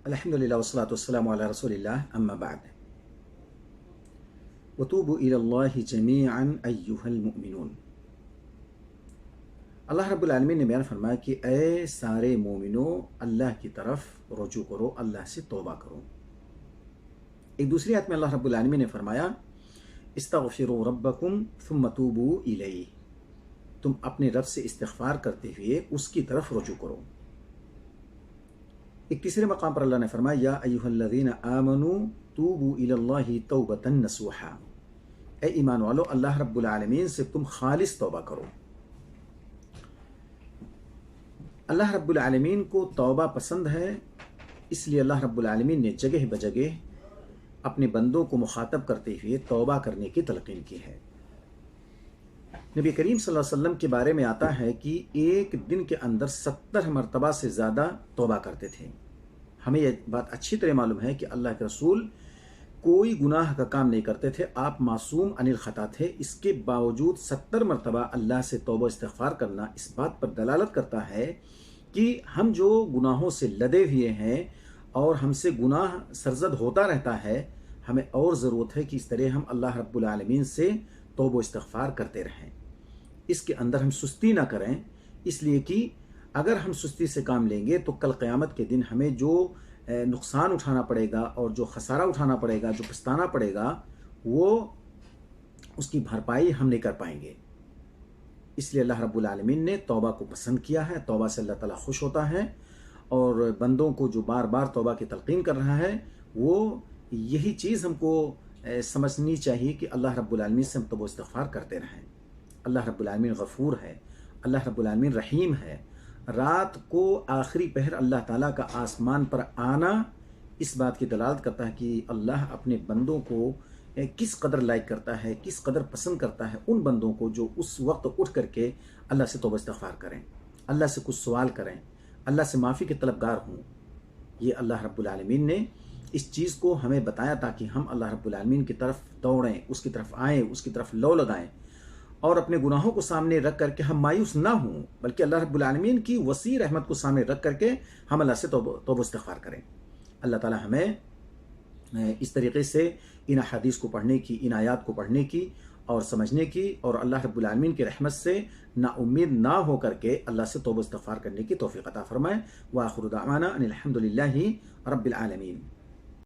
الحمدللہ والصلاۃ والسلام علی رسول اللہ اما بعد وتوبوا الی اللہ جمیعا ایھا المؤمنون۔ اللہ رب العالمین نے بیان فرمایا کہ اے سارے مومنوں، اللہ کی طرف رجوع کرو، اللہ سے توبہ کرو۔ ایک دوسری آیت میں اللہ رب العالمین نے فرمایا استغفروا ربکم ثم توبوا الیہ، تم اپنے رب سے استغفار کرتے ہوئے اس کی طرف رجوع کرو۔ ایک تیسرے مقام پر اللہ نے فرمایا یا ایھا الذین آمنوا توبوا الی اللہ توبۃ نصوحا، اے ایمان والو اللہ رب العالمین سے تم خالص توبہ کرو۔ اللہ رب العالمین کو توبہ پسند ہے، اس لیے اللہ رب العالمین نے جگہ بجگہ اپنے بندوں کو مخاطب کرتے ہوئے توبہ کرنے کی تلقین کی ہے۔ نبی کریم صلی اللہ علیہ وسلم کے بارے میں آتا ہے کہ ایک دن کے اندر 70 مرتبہ سے زیادہ توبہ کرتے تھے۔ ہمیں یہ بات اچھی طرح معلوم ہے کہ اللہ کے رسول کوئی گناہ کا کام نہیں کرتے تھے، آپ معصوم عن الخطا تھے، اس کے باوجود 70 مرتبہ اللہ سے توبہ استغفار کرنا اس بات پر دلالت کرتا ہے کہ ہم جو گناہوں سے لدے ہوئے ہیں اور ہم سے گناہ سرزد ہوتا رہتا ہے، ہمیں اور ضرورت ہے کہ اس طرح ہم اللہ رب العالمین سے توبہ و استغفار کرتے رہیں، اس کے اندر ہم سستی نہ کریں، اس لیے کہ اگر ہم سستی سے کام لیں گے تو کل قیامت کے دن ہمیں جو نقصان اٹھانا پڑے گا اور جو خسارہ اٹھانا پڑے گا، جو پچھتانا پڑے گا، وہ اس کی بھرپائی ہم نہیں کر پائیں گے۔ اس لیے اللہ رب العالمین نے توبہ کو پسند کیا ہے، توبہ سے اللہ تعالیٰ خوش ہوتا ہے، اور بندوں کو جو بار بار توبہ کی تلقین کر رہا ہے وہ یہی چیز ہم کو سمجھنی چاہیے کہ اللہ رب العالمین سے ہم توبہ استغفار کرتے رہیں۔ اللہ رب العالمین غفور ہے، اللہ رب العالمین رحیم ہے۔ رات کو آخری پہر اللہ تعالیٰ کا آسمان پر آنا اس بات کی دلالت کرتا ہے کہ اللہ اپنے بندوں کو کس قدر لائک کرتا ہے، کس قدر پسند کرتا ہے ان بندوں کو جو اس وقت اٹھ کر کے اللہ سے توبہ استغفار کریں، اللہ سے کچھ سوال کریں، اللہ سے معافی کے طلبگار ہوں۔ یہ اللہ رب العالمین نے اس چیز کو ہمیں بتایا تاکہ ہم اللہ رب العالمین کی طرف دوڑیں، اس کی طرف آئیں، اس کی طرف لو لگائیں، اور اپنے گناہوں کو سامنے رکھ کر کے ہم مایوس نہ ہوں، بلکہ اللہ رب العالمین کی وسیع رحمت کو سامنے رکھ کر کے ہم اللہ سے توبہ استغفار کریں۔ اللہ تعالی ہمیں اس طریقے سے ان احادیث کو پڑھنے کی، ان آیات کو پڑھنے کی اور سمجھنے کی، اور اللہ رب العالمین کی رحمت سے نا امید نہ ہو کر کے اللہ سے توبہ استغفار کرنے کی توفیق عطا فرمائے۔ وآخر دعوانا ان الحمد للہ رب العالمین۔